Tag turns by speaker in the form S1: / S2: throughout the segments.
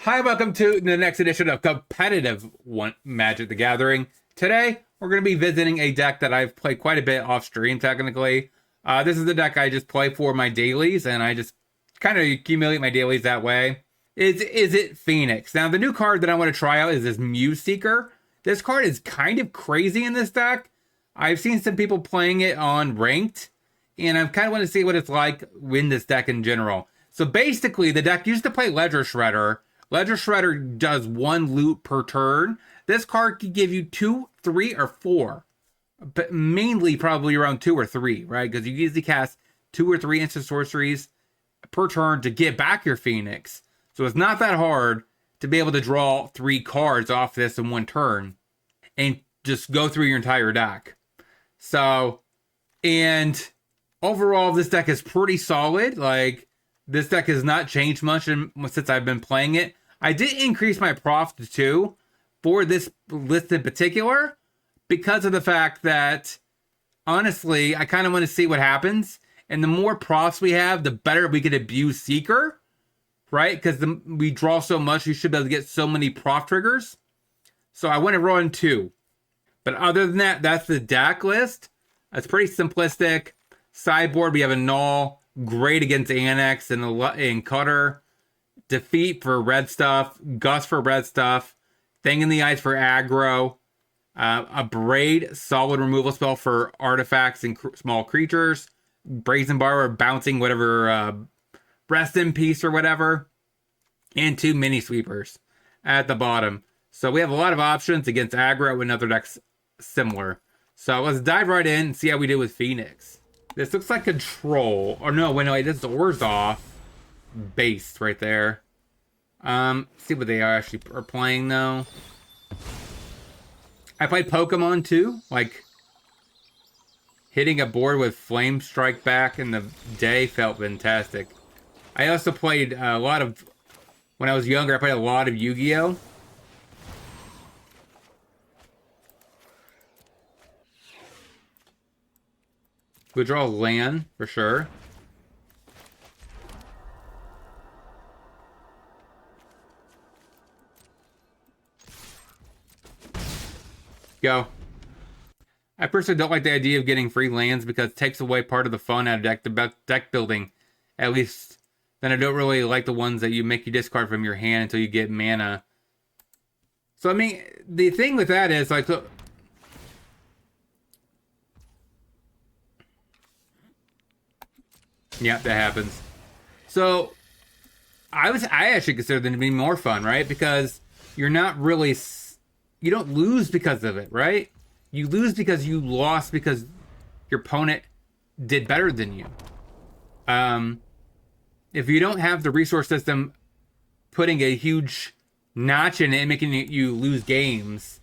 S1: Hi, welcome to the next edition of Competitive Magic the Gathering. Today, we're going to be visiting a deck that I've played quite a bit off stream, technically. This is the deck I just play for my dailies, and I just kind of accumulate my dailies that way. Izzet Phoenix. Now, the new card that I want to try out is this Muse Seeker. This card is kind of crazy in this deck. I've seen some people playing it on Ranked, and I kind of want to see what it's like in this deck in general. So basically, the deck used to play Ledger Shredder. Ledger Shredder does one loot per turn. This card could give you 2, 3, or 4. But mainly probably around 2 or 3, right? Because you usually cast 2 or 3 instant sorceries per turn to get back your Phoenix. So it's not that hard to be able to draw 3 cards off this in one turn and just go through your entire deck. So, and overall, this deck is pretty solid. Like, this deck has not changed much since I've been playing it. I did increase my profit to 2 for this list in particular because of the fact that, honestly, I kind of want to see what happens. And the more profs we have, the better we can abuse Seeker, right? Because we draw so much, you should be able to get so many prof triggers. So I want to run 2. But other than that, that's the deck list. It's pretty simplistic. Sideboard, we have a Null. Great against Annex and Cutter. Defeat for red stuff. Gust for red stuff. Thing in the Ice for aggro. A Braid, solid removal spell for artifacts and small creatures. Brazen Borrower, bouncing whatever, Rest in Peace or whatever. And 2 mini sweepers at the bottom. So we have a lot of options against aggro and other decks similar. So let's dive right in and see how we do with Phoenix. This looks like Control. Or no, wait, no, this is Orzhov. Base right there. See what they actually are playing, though. I played Pokemon, too. Like, hitting a board with Flame Strike back in the day felt fantastic. I also played a lot of... When I was younger, I played a lot of Yu-Gi-Oh! We'll draw land, for sure. Go. I personally don't like the idea of getting free lands because it takes away part of the fun out of deck building. At least, then I don't really like the ones that you make you discard from your hand until you get mana. So, I mean, the thing with that is, like... Yeah, that happens. So, I actually consider them to be more fun, right? Because you're not really... You don't lose because of it, right? You lose because you lost because your opponent did better than you. If you don't have the resource system putting a huge notch in it and making you lose games,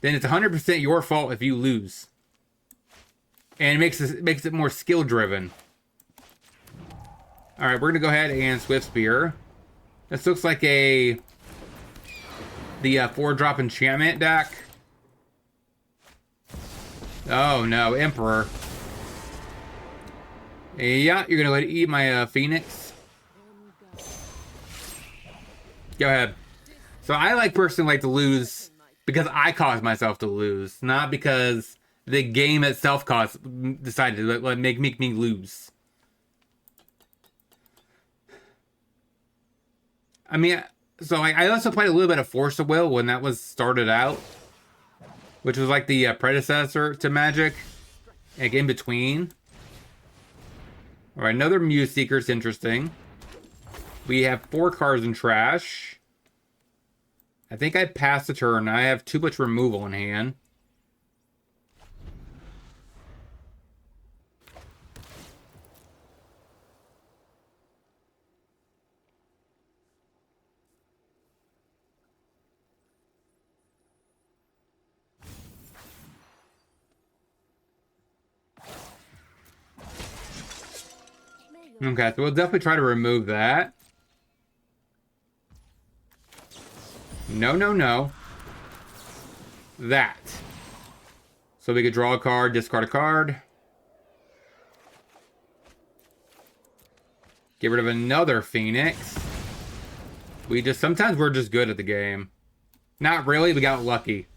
S1: then it's 100% your fault if you lose. And it makes it more skill-driven. Alright, we're going to go ahead and Swift Spear. This looks like the 4-drop enchantment deck. Oh no, Emperor. Yeah, you're going to go ahead and eat my Phoenix. Go ahead. So I personally like to lose because I caused myself to lose, not because the game itself decided to make me lose. I mean, so I also played a little bit of Force of Will when that was started out, which was like the predecessor to Magic, like in between. All right, another Muse Seeker is interesting. We have 4 cards in trash. I think I passed the turn. I have too much removal in hand. Okay, so we'll definitely try to remove that. No, no, no. That. So we could draw a card, discard a card. Get rid of another Phoenix. Sometimes we're just good at the game. Not really, we got lucky.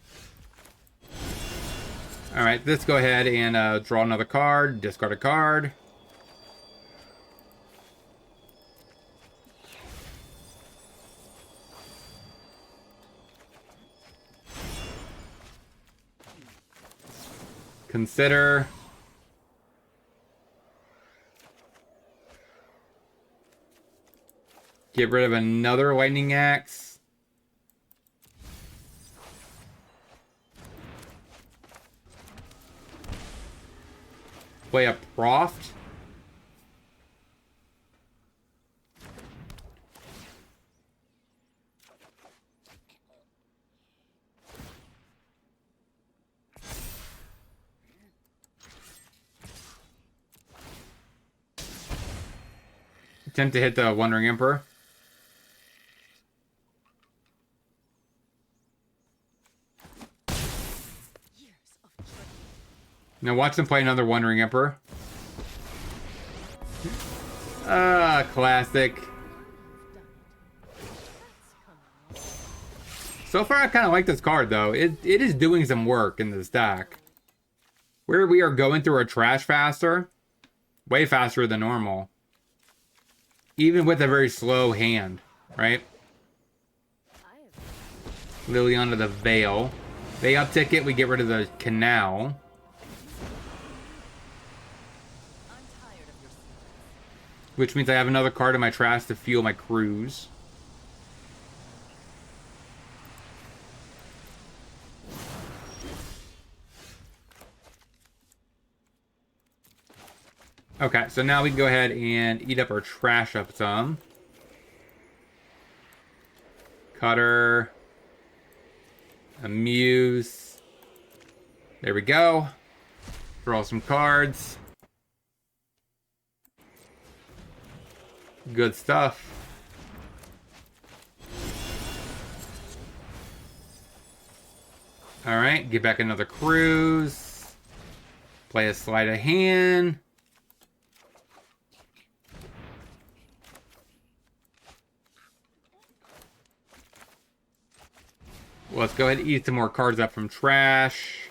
S1: Alright, let's go ahead and draw another card, discard a card. Consider. Get rid of another lightning axe. Play a Proft. Attempt to hit the Wandering Emperor. Now watch them play another Wandering Emperor. Ah, classic. So far, I kind of like this card, though. It is doing some work in this deck. Where we are going through our trash faster. Way faster than normal. Even with a very slow hand, right? Liliana the Veil. They uptick it, we get rid of the Canal. Which means I have another card in my trash to fuel my cruise. Okay, so now we can go ahead and eat up our trash up some. Cutter. Amuse. There we go. Draw some cards. Good stuff. Alright, get back another cruise. Play a sleight of hand. Let's go ahead and eat some more cards up from trash.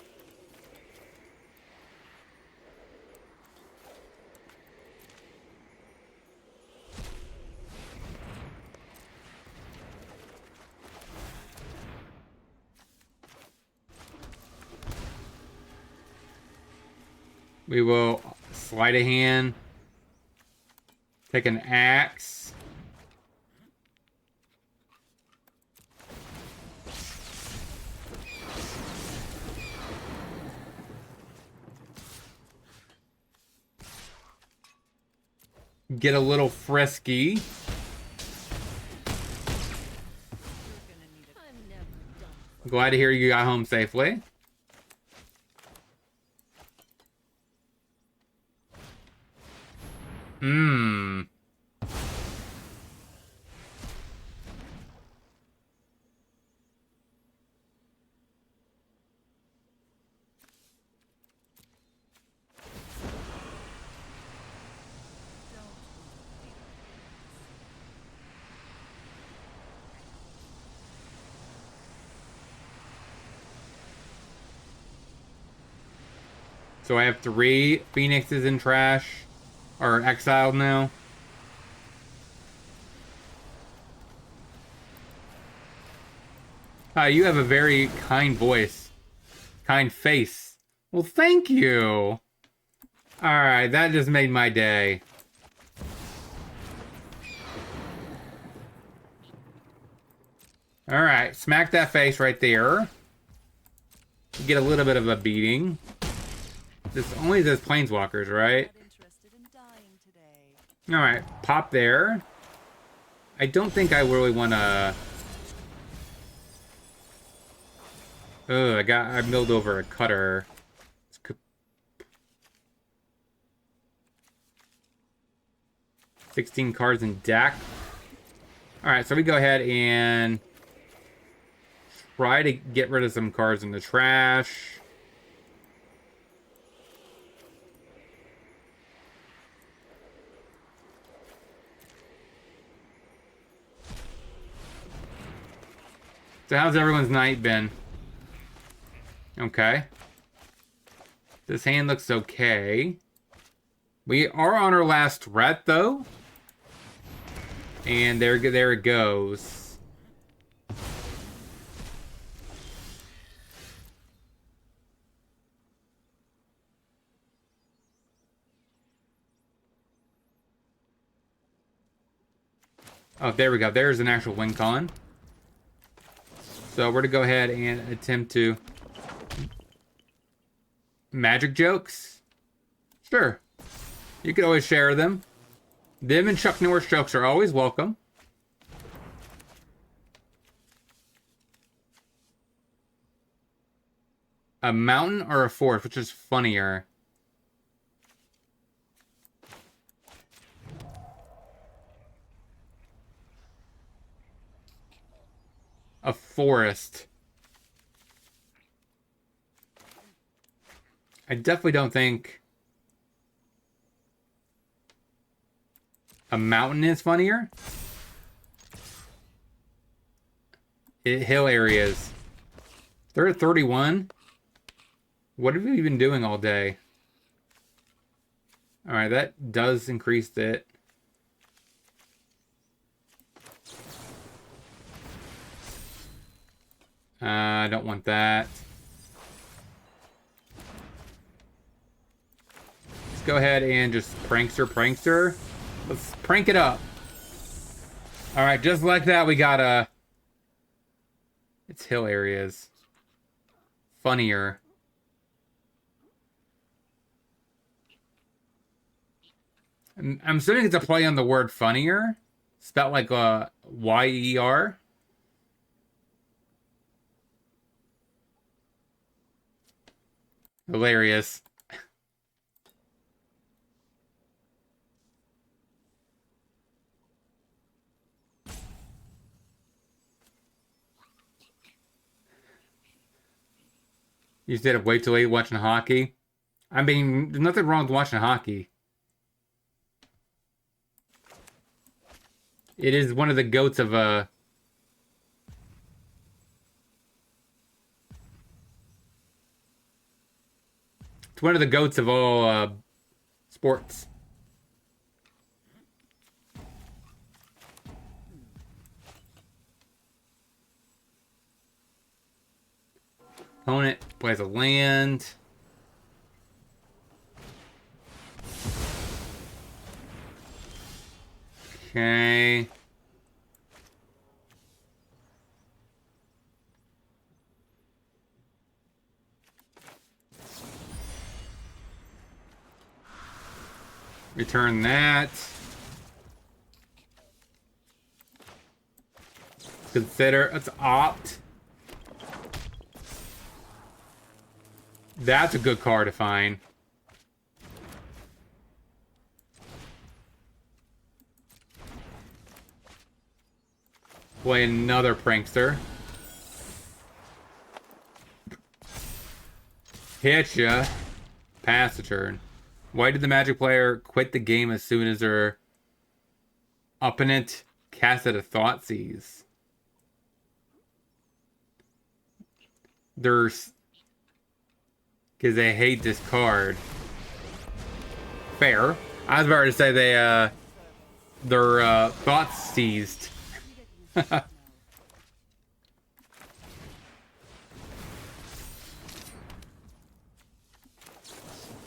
S1: We will sleight of hand. Take an axe. Get a little frisky. Glad to hear you got home safely. So I have 3 Phoenixes in trash, or exiled now. You have a very kind voice. Kind face. Well, thank you. Alright, that just made my day. Alright, smack that face right there. Get a little bit of a beating. This only does planeswalkers, right? Alright, pop there. I don't think I really want to... Ugh, I milled over a cutter. 16 cards in deck. Alright, so we go ahead and try to get rid of some cards in the trash. So how's everyone's night been? Okay. This hand looks okay. We are on our last threat, though. And there it goes. Oh, there we go. There's an actual win con. So we're going to go ahead and attempt to... Magic jokes? Sure. You can always share them. Them and Chuck Norris jokes are always welcome. A mountain or a forest, which is funnier? A forest. I definitely don't think a mountain is funnier. Hill areas. They're at 31. What have we been doing all day? Alright, that does increase it. I don't want that. Let's go ahead and just prankster. Let's prank it up. Alright, just like that, we got a... It's hill areas. Funnier. I'm assuming it's a play on the word funnier. Spelled like Y-E-R. Hilarious. You stayed up way too late watching hockey. I mean, there's nothing wrong with watching hockey. It is one of the goats of it's one of the goats of all sports. Opponent plays a land. Okay. Return that. Consider. Let's opt. That's a good card to find. Play another prankster. Hit ya. Pass the turn. Why did the Magic player quit the game as soon as their opponent casted a Thoughtseize? There's... Because they hate this card. Fair. I was about to say their thoughts seized.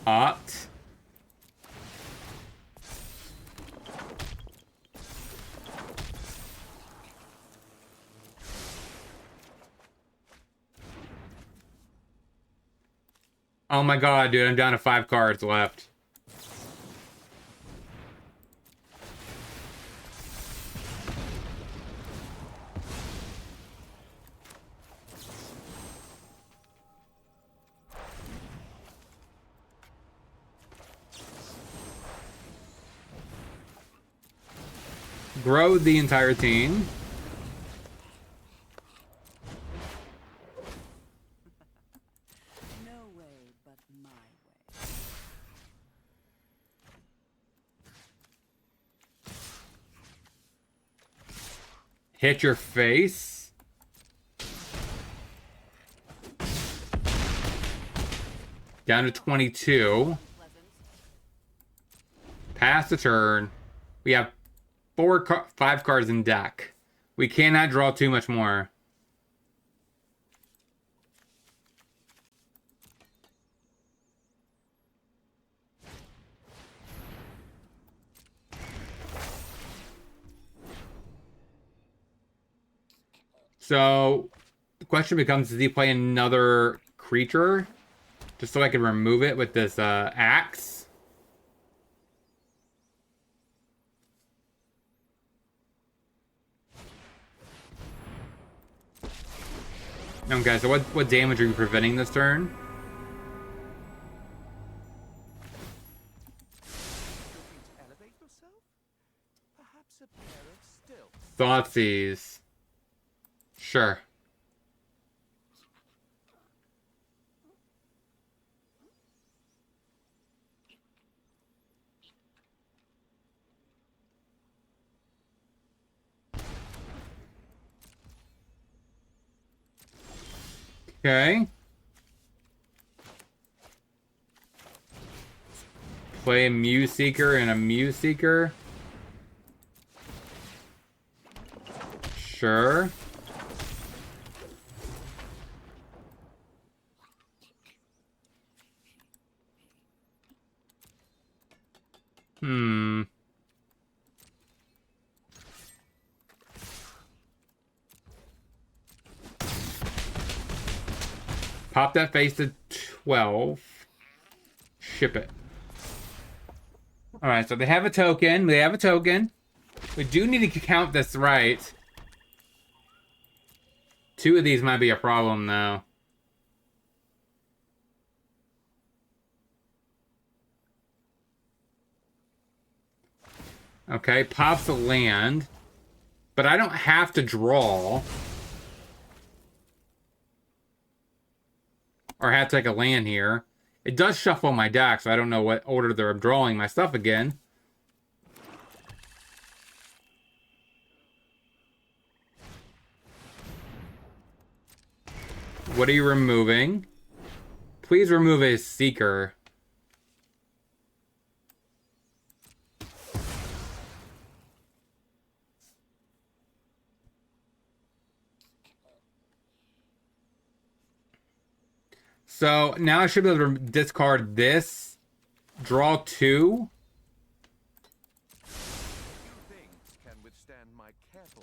S1: Opt. Oh my god, dude, I'm down to 5 cards left. Grow the entire team.
S2: No way but my way.
S1: Hit your face. Down to 22. Pass the turn. We have 5 cards in deck. We cannot draw too much more. So the question becomes, does he play another creature? Just so I can remove it with this axe? Okay, so what damage are you preventing this turn? Thoughtseize. Sure. Okay. Play a Muse Seeker and a Muse Seeker. Sure. Hmm. Pop that face to 12. Ship it. Alright, so they have a token. They have a token. We do need to count this right. 2 of these might be a problem, though. Okay, pops a land. But I don't have to draw. Or have to take a land here. It does shuffle my deck, so I don't know what order they're drawing my stuff again. What are you removing? Please remove a Seeker. So now I should be able to discard this, draw 2.
S3: Things can withstand my careful.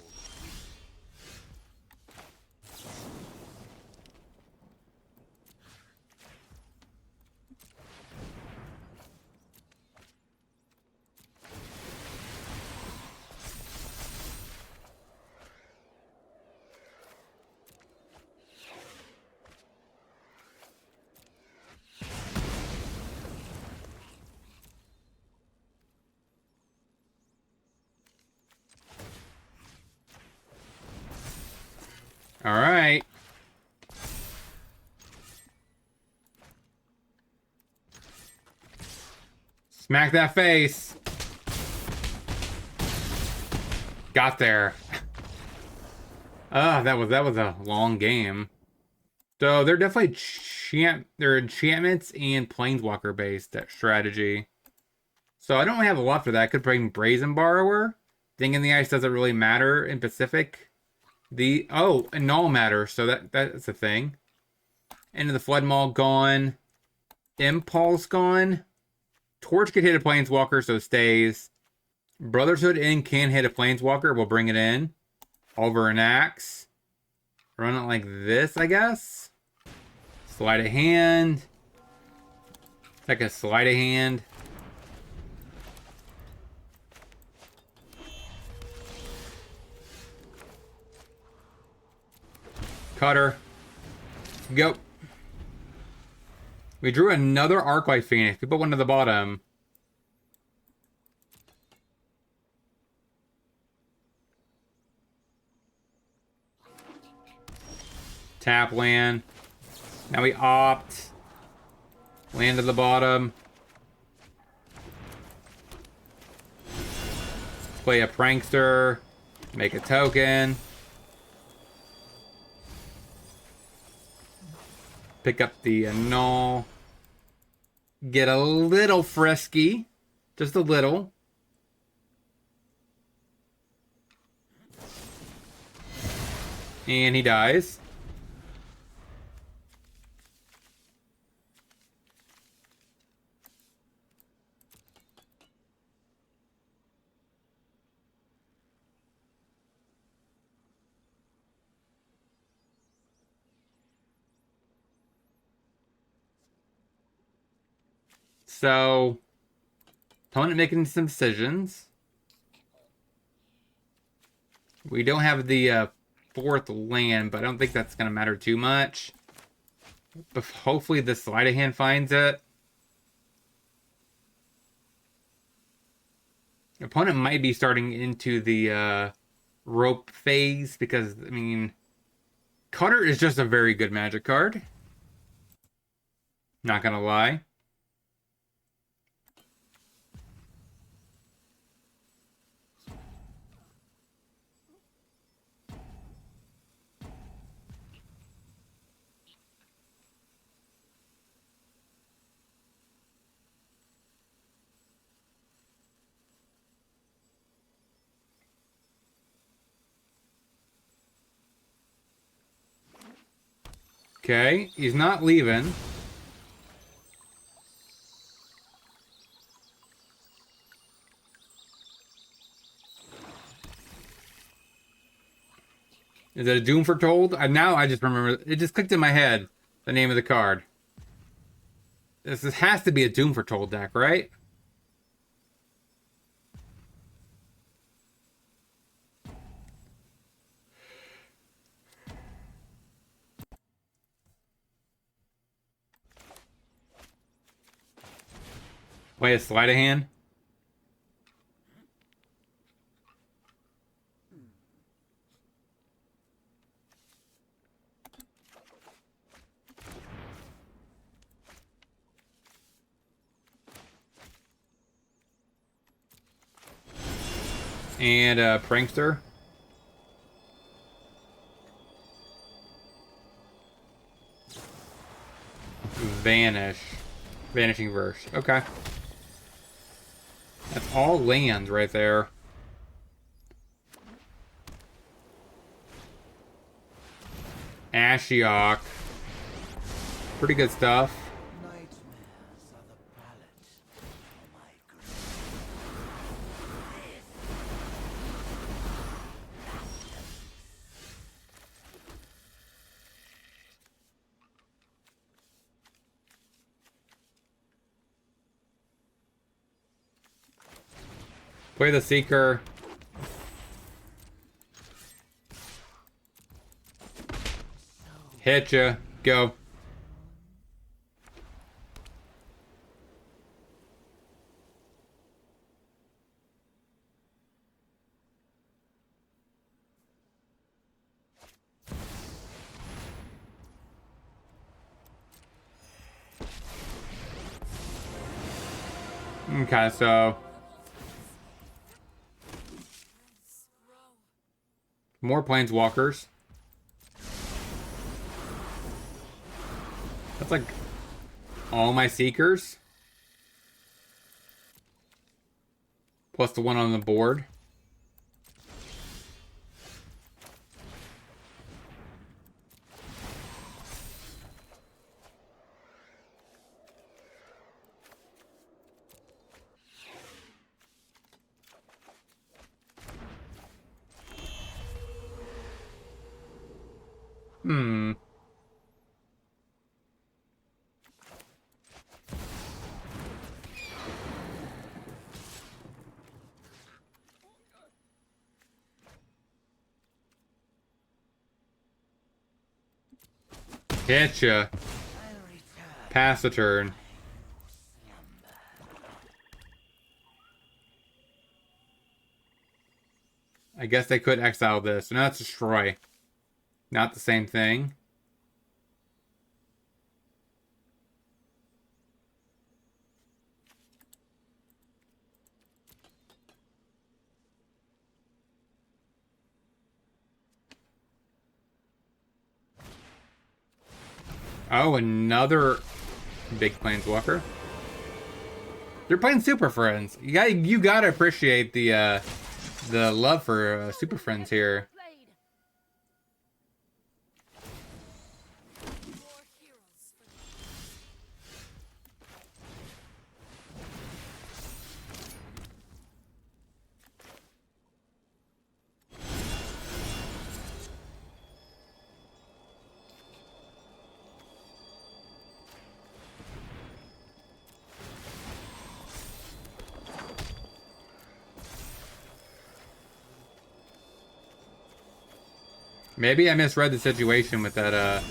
S1: All right. Smack that face. Got there. That was a long game. So they're definitely they're enchantments and planeswalker based strategy. So I don't really have a lot for that. I could bring Brazen Borrower. Thing in the Ice doesn't really matter in Pacific. And Null matter, so that's a thing. End of the Flood Maul gone. Impulse gone. Torch could hit a Planeswalker, so stays. Brotherhood in can hit a Planeswalker, we'll bring it in. Over an axe. Run it like this, I guess. Sleight of hand. Like a sleight of hand. Cutter. Go. We drew another Arclight Phoenix. We put one to the bottom. Tap land. Now we opt. Land to the bottom. Play a Prankster. Make a token. Pick up the Null. get a little frisky. Just a little. And he dies. So, opponent making some decisions. We don't have the fourth land, but I don't think that's going to matter too much. But hopefully the sleight of hand finds it. Opponent might be starting into the rope phase because, I mean, Cutter is just a very good Magic card. Not going to lie. Okay, he's not leaving. Is it a Doom Foretold? Now I just remember, it just clicked in my head, the name of the card. This has to be a Doom Foretold deck, right? Play a sleight of hand. And Prankster. Vanish. Vanishing Verse. Okay. That's all lands right there. Ashiok. Pretty good stuff.
S2: Nightmares are the palette for my grief.
S1: Play the Seeker. Hit ya. Go. Okay, so more planeswalkers. That's like all my Seekers. Plus the one on the board. Hmm. Hitcha. Pass the turn. I guess they could exile this. So now it's destroy. Not the same thing. Oh, another big planeswalker. They're playing Super Friends. You gotta appreciate the love for Super Friends here. Maybe I misread the situation with that,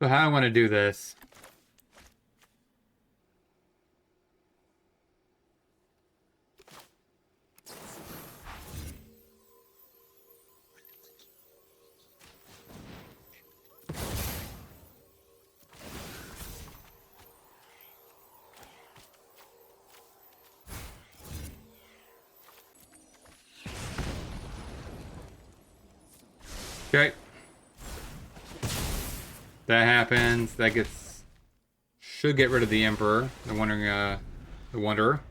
S1: So how I want to do this. Okay. That happens. That gets... Should get rid of the Emperor. The Wanderer.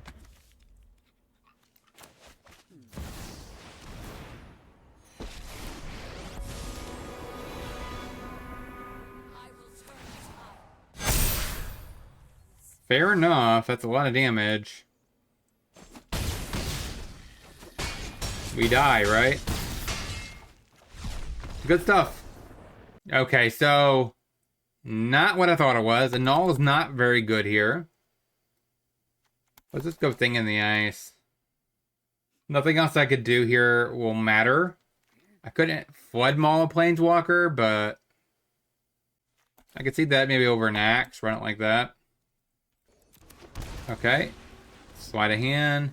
S1: Fair enough. That's a lot of damage. We die, right? Good stuff. Okay, so... Not what I thought it was. Annul is not very good here. Let's just go Thing in the Ice. Nothing else I could do here will matter. I couldn't Flood Maul a Planeswalker, but... I could see that maybe over an Axe. Run it like that. Okay. Slide a hand.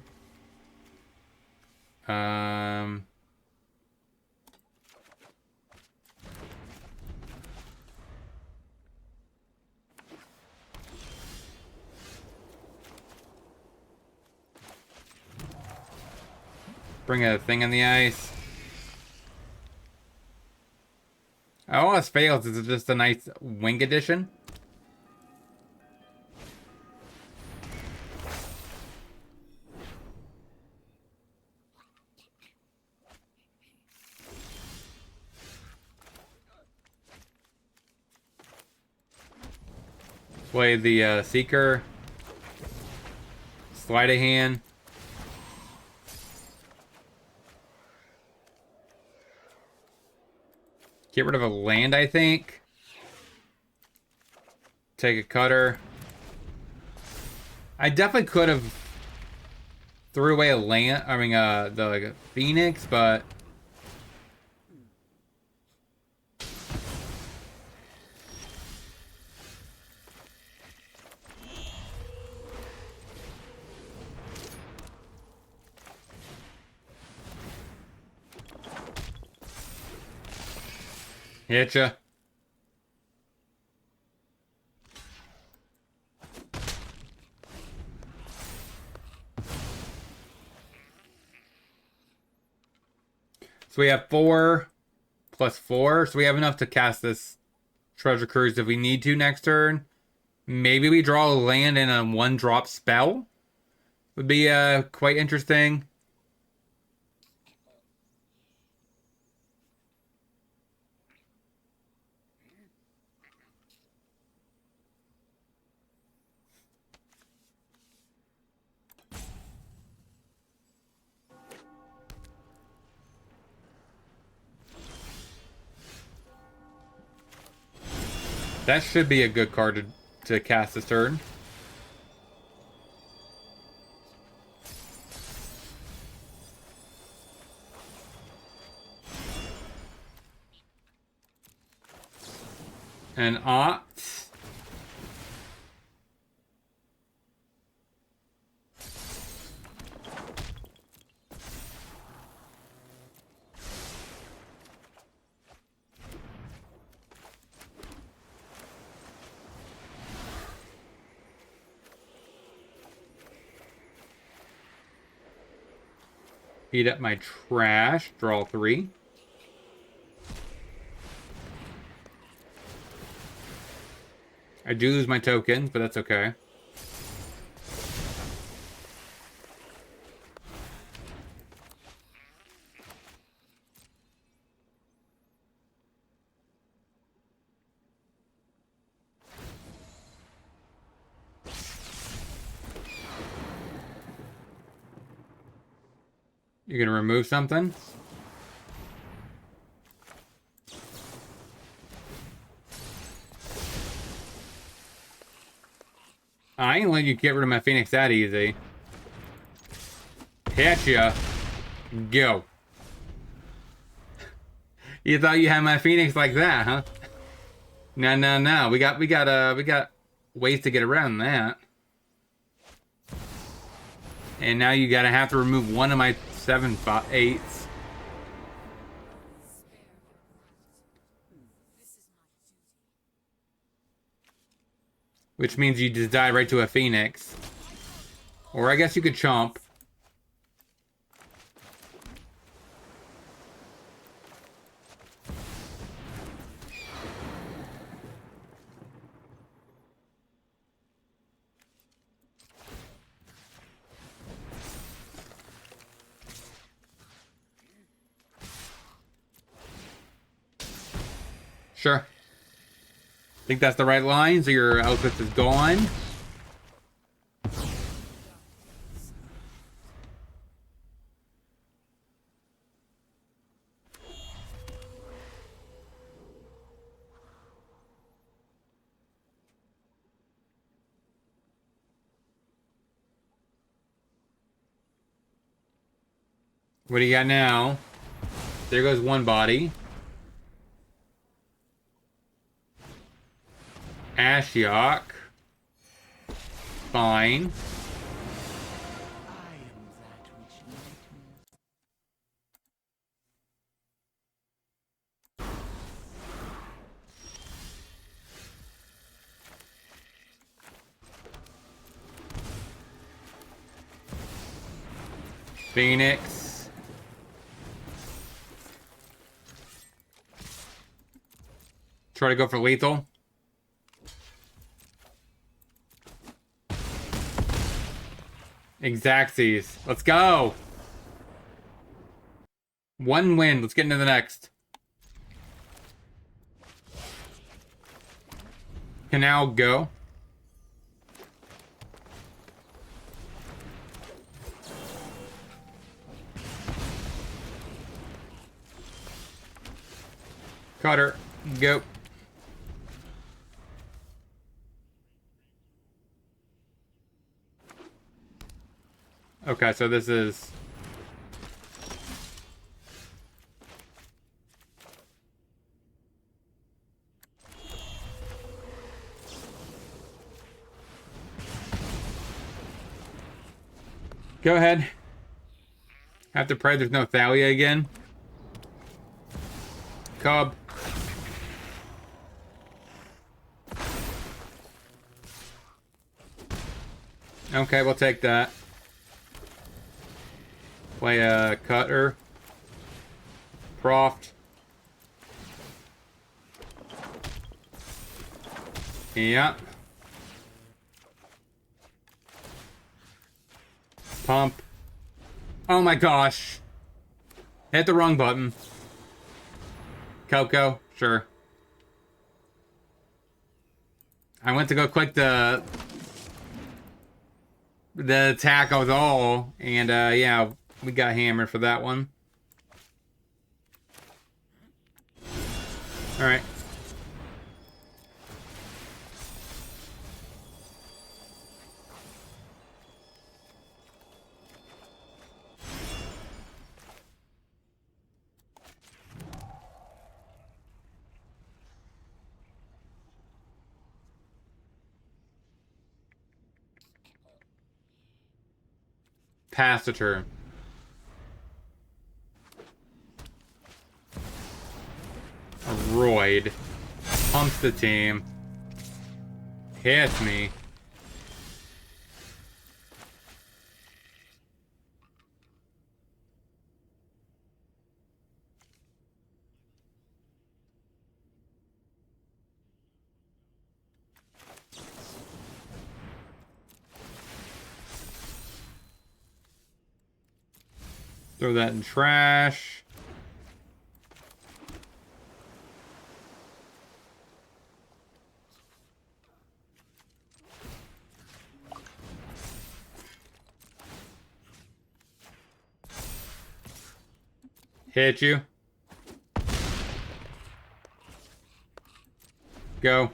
S1: Bring a Thing in the Ice. All else fails is just a nice Wing addition. Play the Seeker. Slide a hand. Get rid of a land, I think. Take a Cutter. I definitely could have threw away a land. I mean, the Phoenix, but hitcha. So we have 4 plus 4. So we have enough to cast this Treasure Cruise if we need to next turn. Maybe we draw a land and a 1-drop spell. Would be quite interesting. That should be a good card to cast this turn. And Opt. Eat up my trash. Draw 3. I do lose my tokens, but that's okay. You're gonna remove something? I ain't letting you get rid of my Phoenix that easy. Hit ya. Go. You thought you had my Phoenix like that, huh? No. We got ways to get around that. And now you gotta have to remove one of my 7/8s. Which means you just die right to a Phoenix. Or I guess you could chomp. Sure. Think that's the right line, so your outfit is gone. What do you got now? There goes one body. Ashiok. Fine.
S2: I am that which lightens.
S1: Phoenix. Try to go for lethal. Exactsies. Let's go. One win. Let's get into the next. Canal go. Cutter. Go. Okay, so this is... Go ahead. Have to pray there's no Thalia again. Cub. Okay, we'll take that. Play a cutter. Proft. Yeah. Pump. Oh my gosh. Hit the wrong button. Coco, sure. I went to go click the attack of all, and yeah, we got hammered for that one. All right. Pass the turn. Royd pumps the team. Hits me. Throw that in trash. Hit you. Go.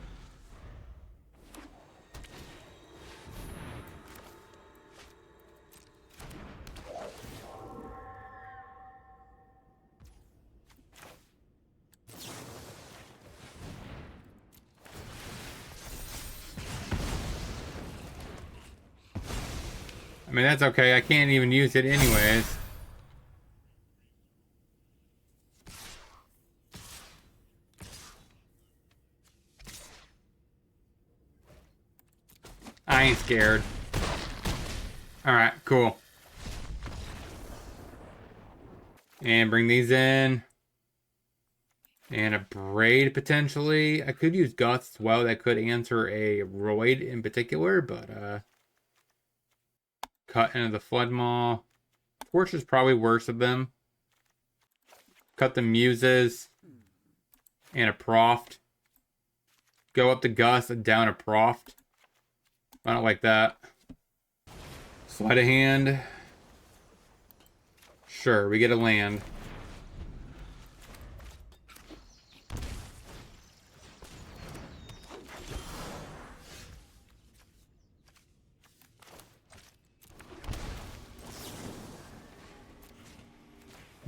S1: I mean, that's okay. I can't even use it anyways. I ain't scared. Alright, cool. And bring these in. And a braid, potentially. I could use guts as well. That could answer a roid in particular, but, cut into the flood maw. Torch is probably worse of them. Cut the muses. And a proft. Go up to Gus and down a proft. I don't like that. Sleight of hand. Sure, we get a land.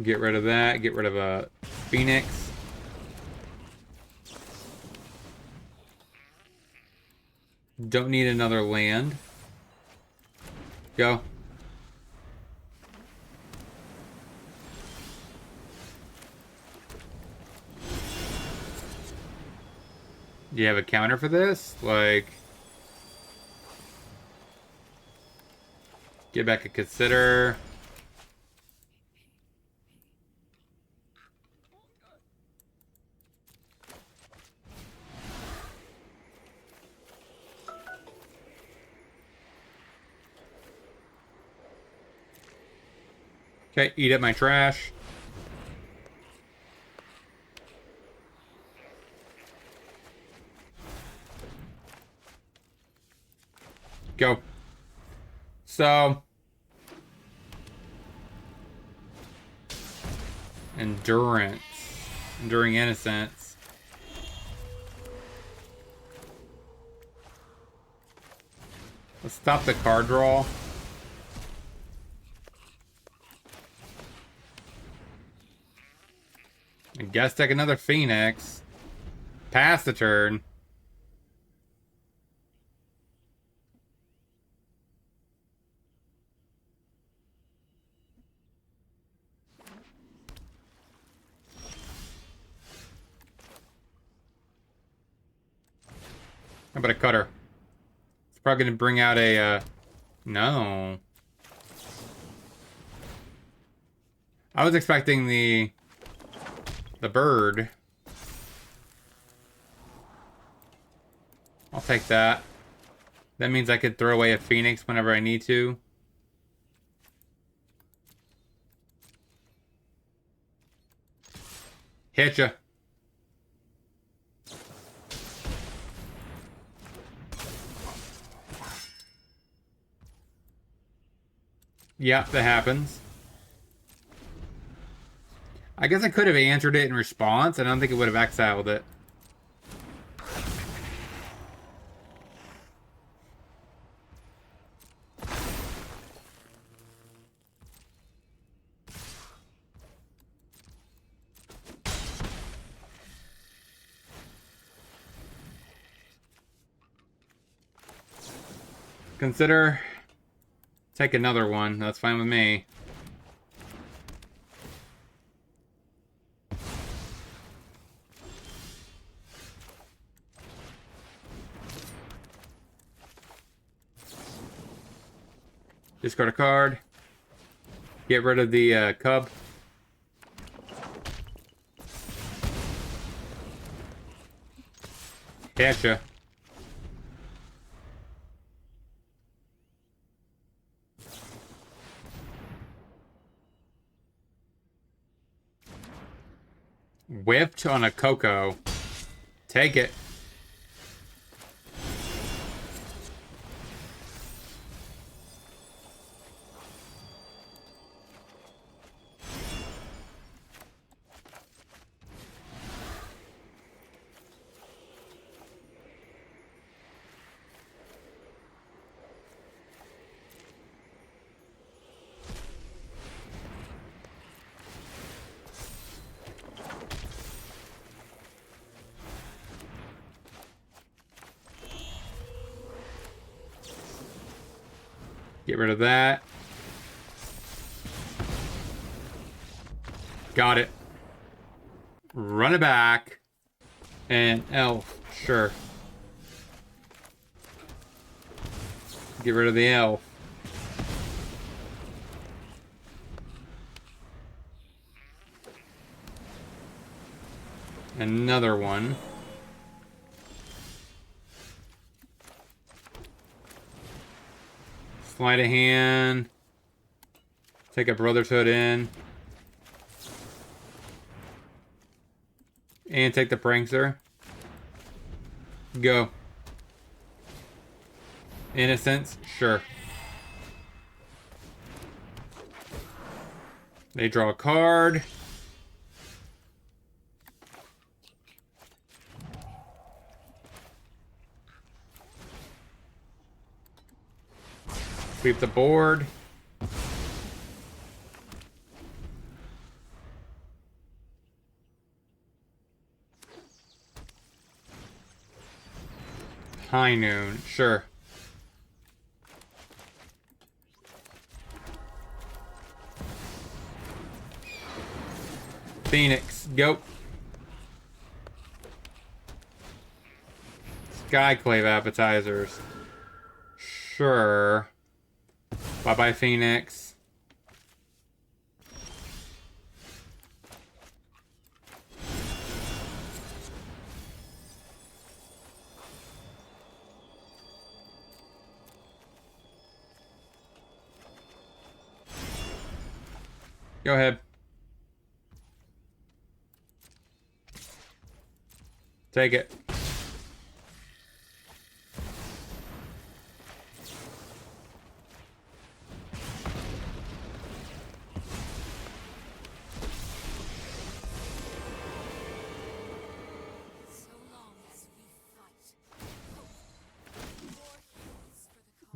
S1: Get rid of that. Get rid of a Phoenix. Don't need another land. Go. Do you have a counter for this? Like, get back a consider. Okay, eat up my trash. Go. So, endurance. Enduring innocence. Let's stop the card draw. I guess take another Phoenix. Pass the turn. How about a cutter? It's probably going to bring out a, no. I was expecting the bird. I'll take that. That means I could throw away a Phoenix whenever I need to. Hitcha. Yeah, that happens. I guess I could have answered it in response. I don't think it would have exiled it. Consider. Take another one. That's fine with me. Discard a card. Get rid of the cub. Gotcha. whiffed on a Coco. Take it. Get rid of that. Got it. Run it back. And elf, sure. Get rid of the elf. Another one. Sleight of hand. Take a Brotherhood in. And take the Prankster. Go. Innocence? Sure. They draw a card. Sweep the board. High noon, sure. Phoenix, go. Skyclave appetizers. Sure. Bye-bye, Phoenix. Go ahead. Take it.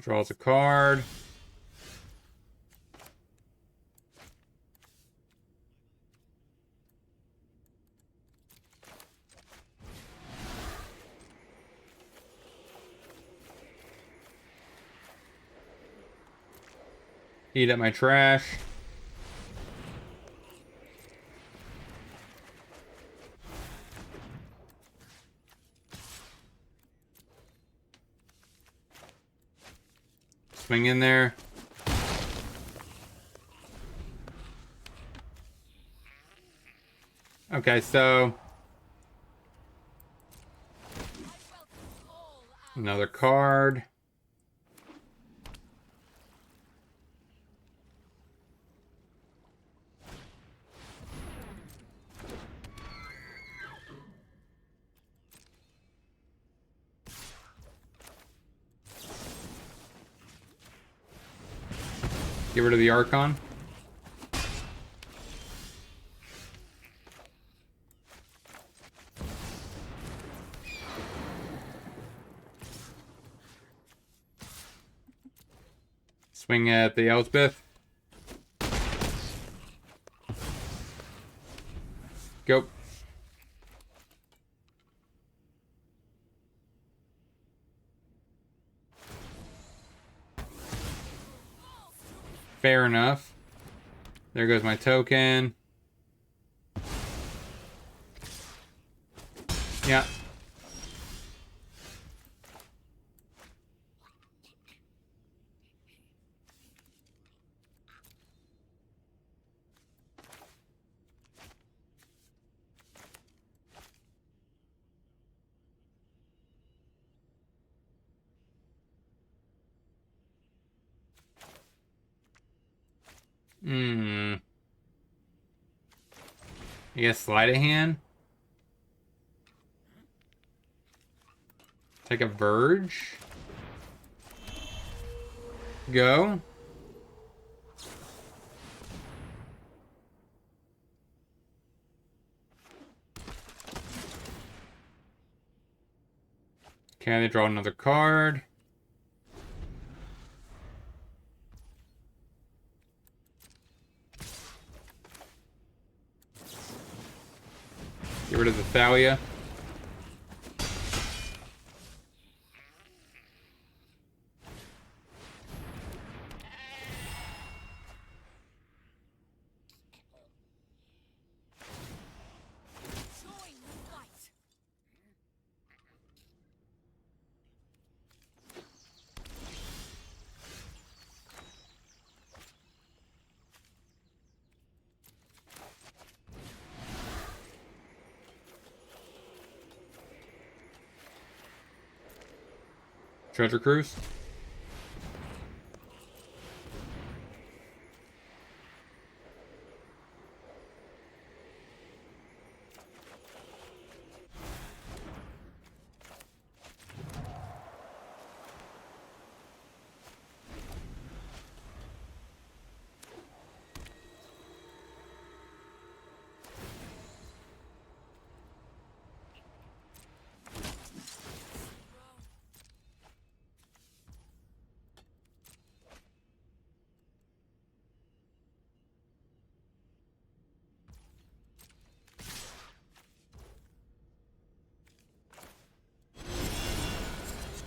S1: Draws a card. Eat at my trash. Swing in there. Okay, so another card. Get rid of the Archon. Swing at the Elspeth. Go. Fair enough. There goes my token. Yeah. I guess sleight of hand. Take a Verge. Go. Okay, they draw another card. Get rid of the Thalia. Treasure Cruise.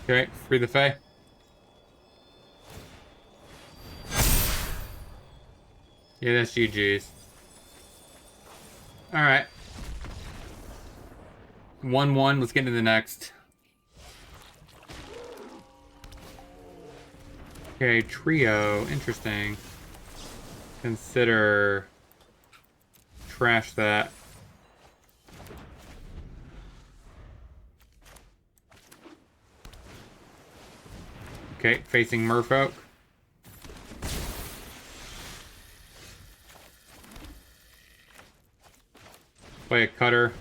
S1: Okay, free the Fae. Yeah, that's GG's. Alright. 1-1, let's get into the next. Okay, trio, interesting. Consider... Trash that. Okay, facing Merfolk. Play a Cutter.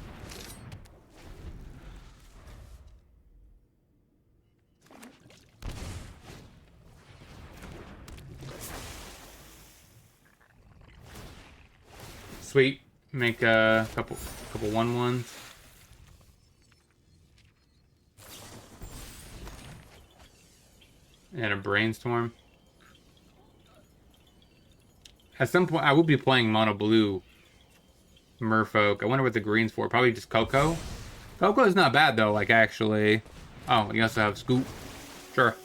S1: Sweet. Make a couple 1/1s. And a Brainstorm. At some point, I will be playing mono blue Merfolk. I wonder what the green's for. Probably just Coco. Coco is not bad though. Like actually. Oh, you also have Scoop. Sure.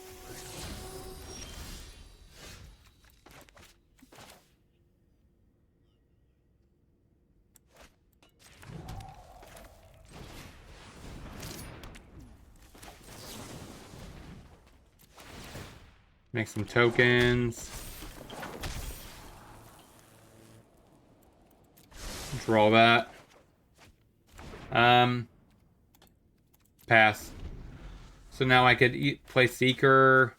S1: Make some tokens. Draw that. Pass. So now I could play Seeker.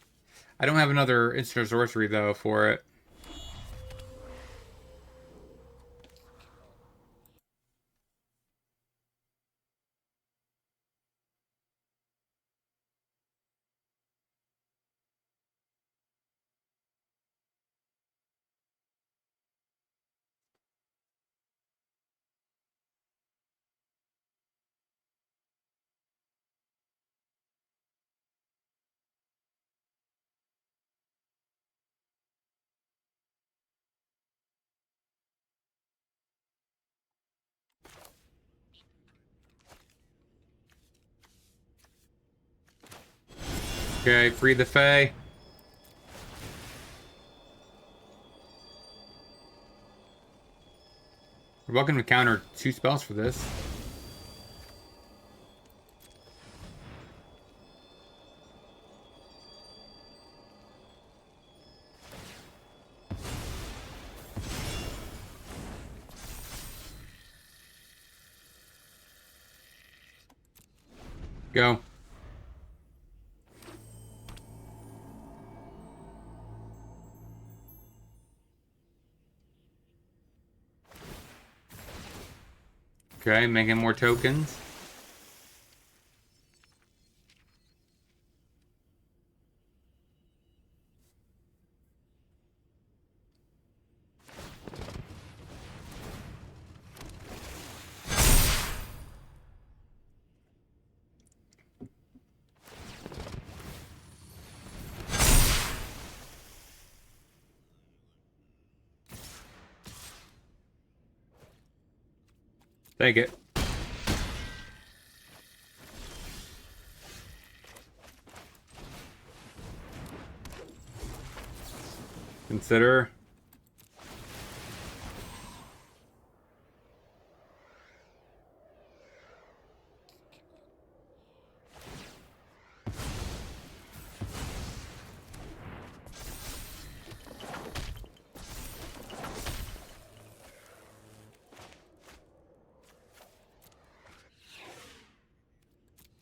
S1: I don't have another instant sorcery though for it. Okay, free the Fae. We're welcome to counter 2 spells for this. Go. Okay, making more tokens. Take it. Consider.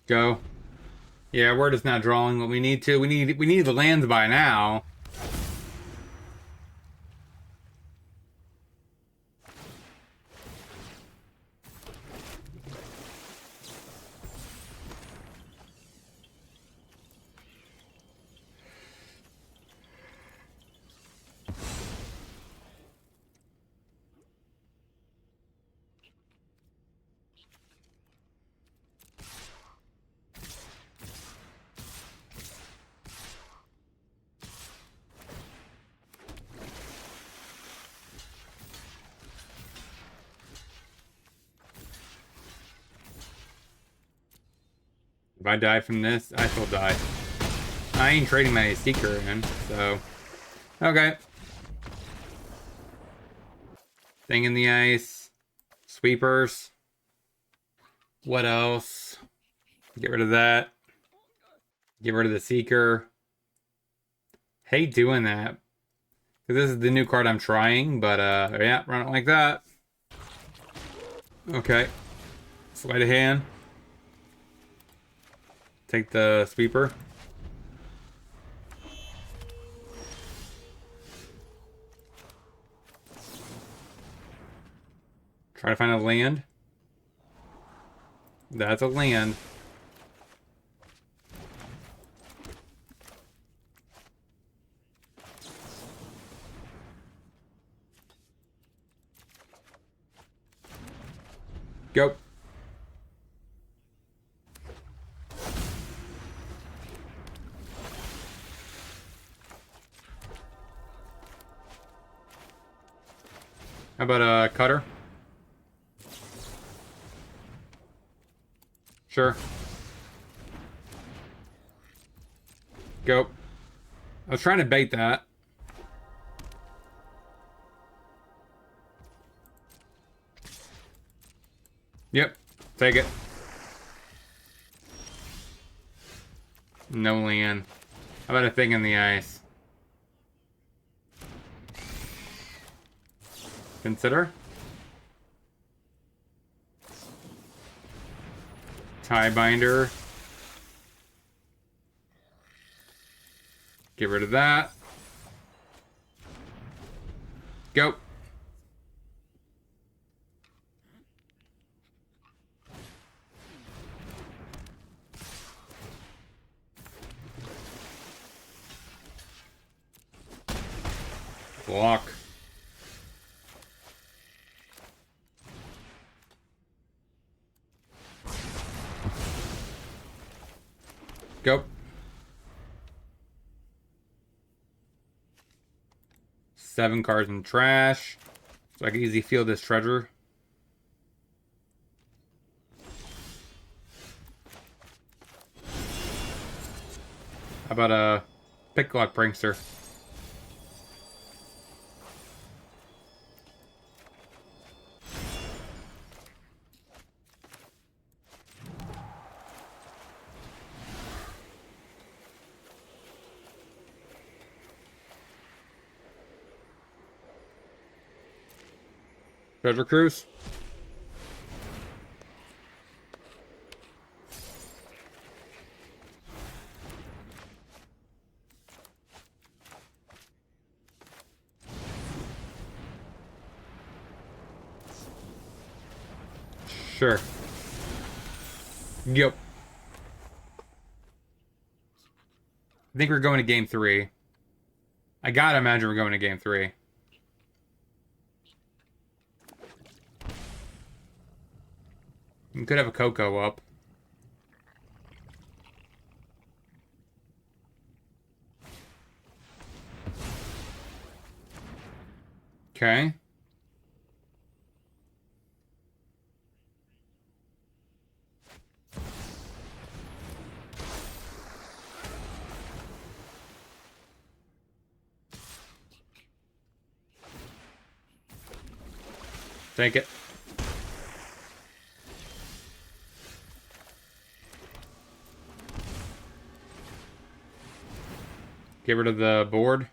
S1: Go. Yeah, we're just not drawing what we need to. We need the lands by now. If I die from this, I still die. I ain't trading my Seeker in, so... Okay. Thing in the ice. Sweepers. What else? Get rid of that. Get rid of the Seeker. Hate doing that. Because this is the new card I'm trying, but yeah, run it like that. Okay. Sleight of hand. Take the sweeper. Try to find a land. That's a land. Go. How about a cutter? Sure. Go. I was trying to bait that. Yep. Take it. No land. How about a thing in the ice? Consider. Tie binder. Get rid of that. Go. Block. Go. Seven cards in trash. So I can easily field this treasure. How about a Picklock Prankster? Treasure Cruise. Sure. Yep. I think we're going to game 3. I gotta imagine we're going to game 3. We could have a Coco up. Okay. Take it. Get rid of the board.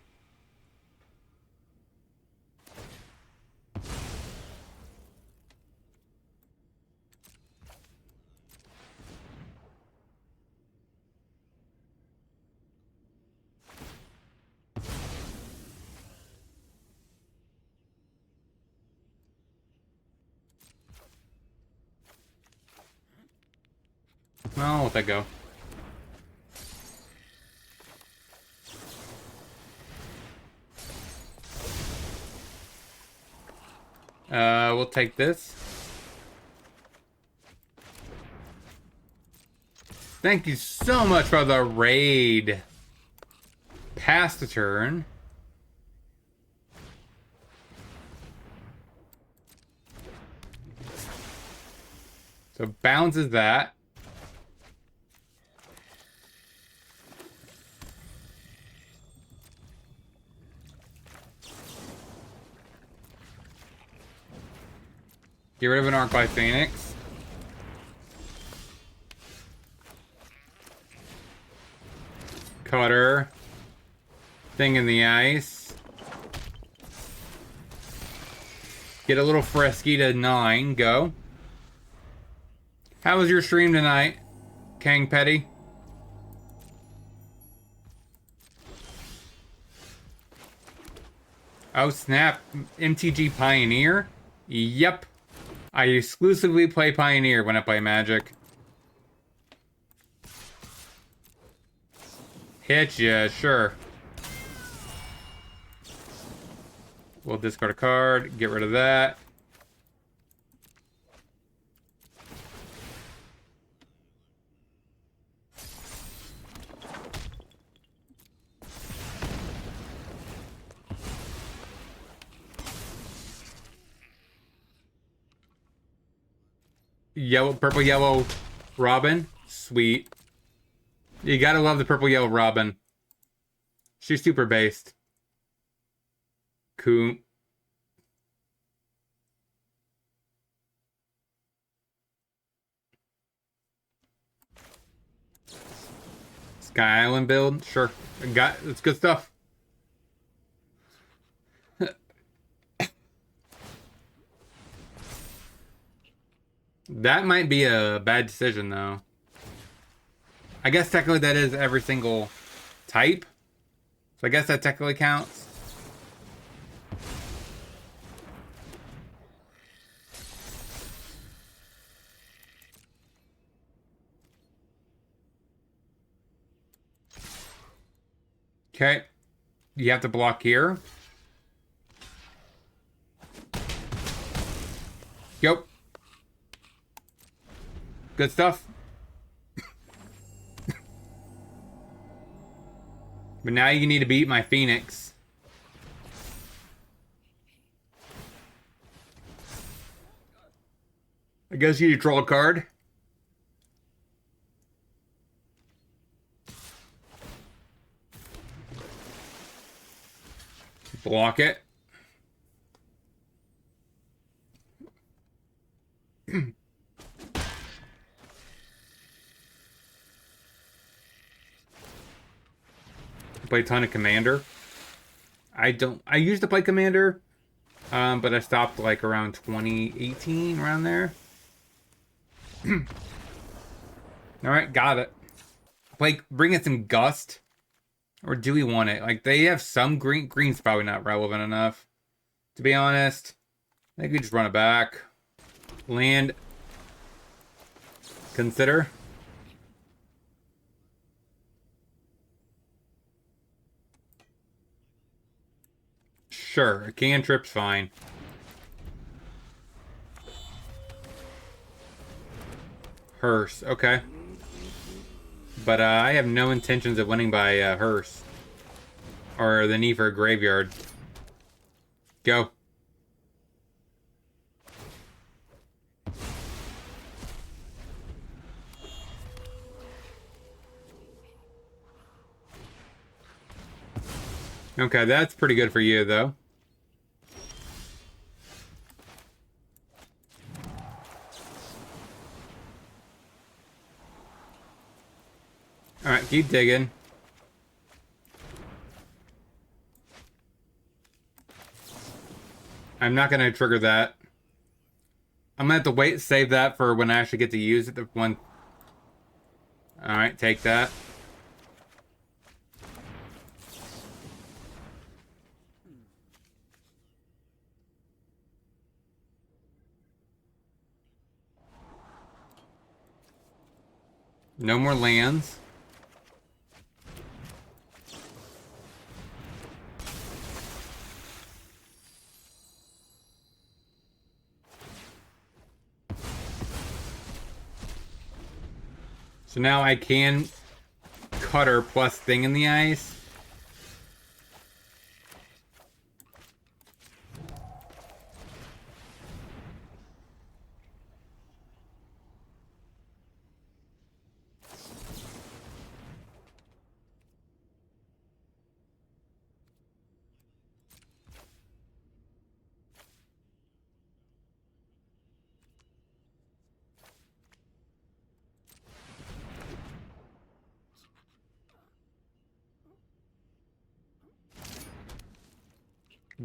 S1: I'll let that go. We'll take this. Thank you so much for the raid. Pass the turn. So bounces that. Get rid of an Arc by Phoenix. Cutter. Thing in the ice. Get a little frisky to 9. Go. How was your stream tonight, Kang Petty? Oh snap. MTG Pioneer? Yep. I exclusively play Pioneer when I play Magic. Hit ya, sure. We'll discard a card, get rid of that. Yellow, purple, yellow Robin. Sweet. You gotta love the purple, yellow Robin. She's super based. Cool. Sky Island build? Sure. It's good stuff. That might be a bad decision, though. I guess technically that is every single type. So I guess that technically counts. Okay. You have to block here. Yep. Good stuff. But now you need to beat my Phoenix. I guess you need to draw a card. Block it. Play a ton of Commander. I used to play Commander, but I stopped like around 2018, around there. Alright, got it. Bring in some Gust. Or do we want it? Like, they have some green. Green's probably not relevant enough, to be honest. I think we just run it back. Land. Consider. Sure, a cantrip's fine. Hearse, okay. But I have no intentions of winning by Hearse. Or the need for a graveyard. Go. Okay, that's pretty good for you, though. Alright, keep digging. I'm not gonna trigger that. I'm gonna have to wait, save that for when I actually get to use it. The one. Alright, take that. No more lands. So now I can cutter plus thing in the ice.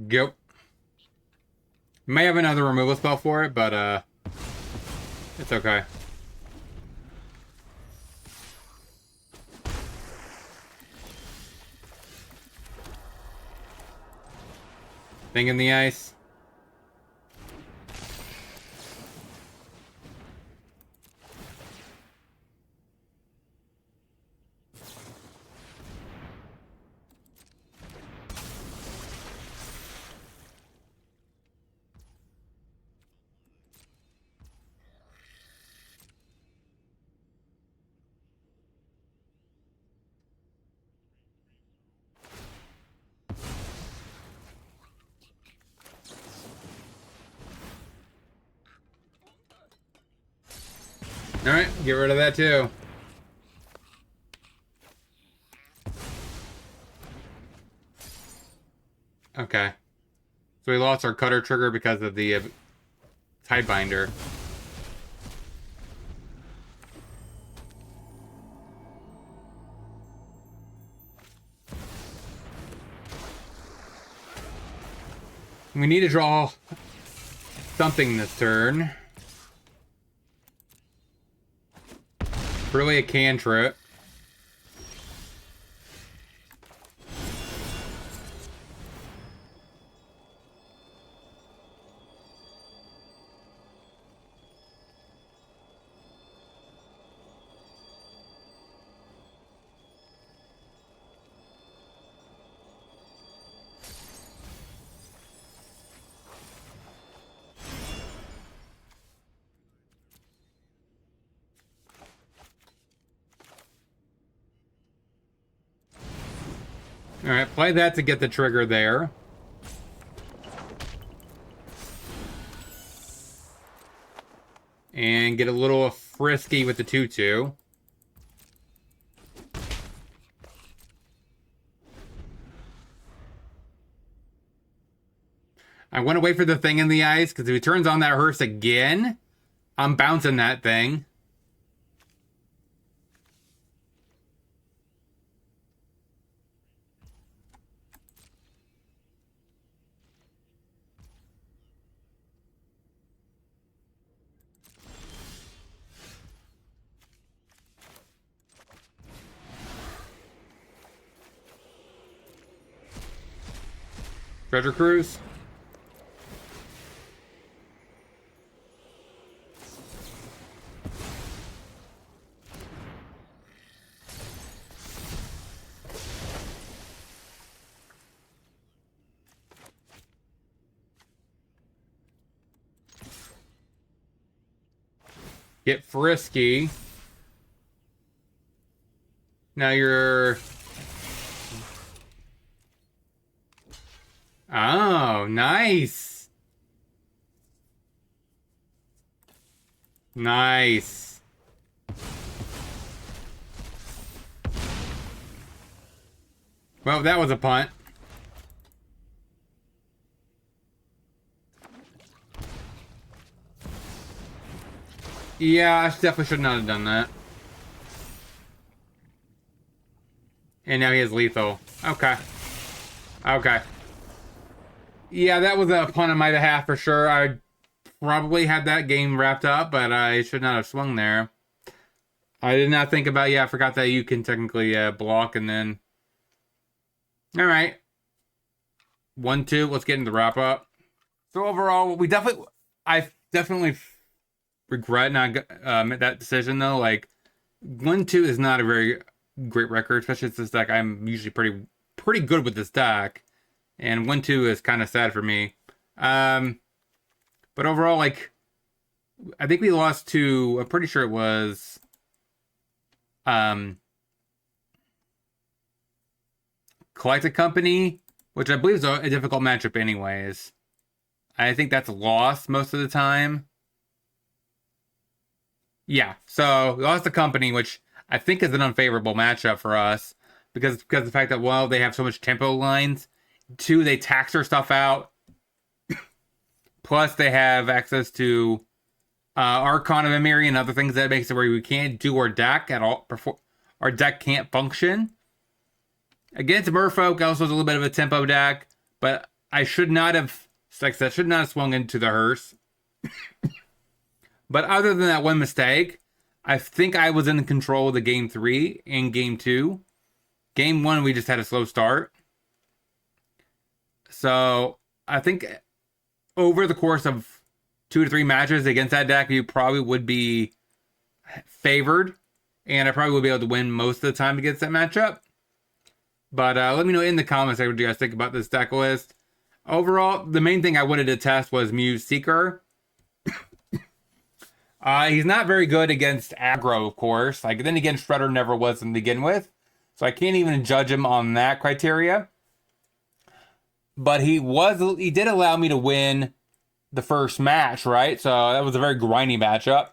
S1: Go. May have another removal spell for it, but it's okay. Thing in the ice. Alright, get rid of that too. Okay. So we lost our cutter trigger because of the Tidebinder. We need to draw something this turn. Really a cantrip. Alright, play that to get the trigger there. And get a little frisky with the 2/2. I want to wait for the thing in the ice, because if he turns on that hearse again, I'm bouncing that thing. Treasure Cruise. Get frisky. Now you're... Oh, nice. Nice. Well, that was a punt. Yeah, I definitely should not have done that. And now he has lethal. Okay. Okay. Yeah, that was a pun on my behalf for sure. I probably had that game wrapped up, but I should not have swung there. I did not think about, I forgot that you can technically block and then... Alright. 1-2, let's get into the wrap up. So overall, I definitely regret not made that decision though. Like, 1-2 is not a very great record, especially with this deck. I'm usually pretty good with this deck. And 1-2 is kind of sad for me. But overall, like, I think we lost to, I'm pretty sure it was... Collected Company, which I believe is a difficult matchup anyways. I think that's a loss most of the time. Yeah, so we lost the Company, which I think is an unfavorable matchup for us because of the fact that, well, they have so much tempo lines. 2, they tax their stuff out. Plus, they have access to Archon of Emiri and other things that makes it where we can't do our deck at all. Our deck can't function. Against Merfolk, also is a little bit of a tempo deck, but I should not have, like I should not have swung into the hearse. But other than that one mistake, I think I was in control of the game 3 and game 2. Game 1, we just had a slow start. So I think over the course of 2 to 3 matches against that deck, you probably would be favored. And I probably would be able to win most of the time against that matchup. But let me know in the comments what you guys think about this deck list. Overall, the main thing I wanted to test was Muse Seeker. He's not very good against aggro, of course. Like, then again, Shredder never was to begin with. So I can't even judge him on that criteria. But he did allow me to win the first match, right? So that was a very grindy matchup.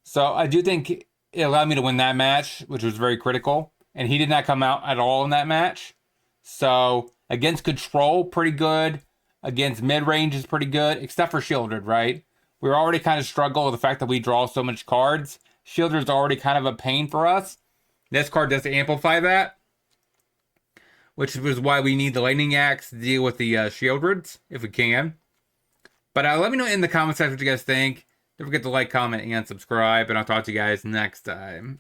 S1: So I do think it allowed me to win that match, which was very critical. And he did not come out at all in that match. So against control, pretty good. Against mid-range is pretty good, except for Shieldred, right? We were already kind of struggle with the fact that we draw so much cards. Shieldred's already kind of a pain for us. This card does amplify that, which is why we need the Lightning Axe to deal with the Shieldreds, if we can. But let me know in the comment section what you guys think. Don't forget to like, comment, and subscribe, and I'll talk to you guys next time.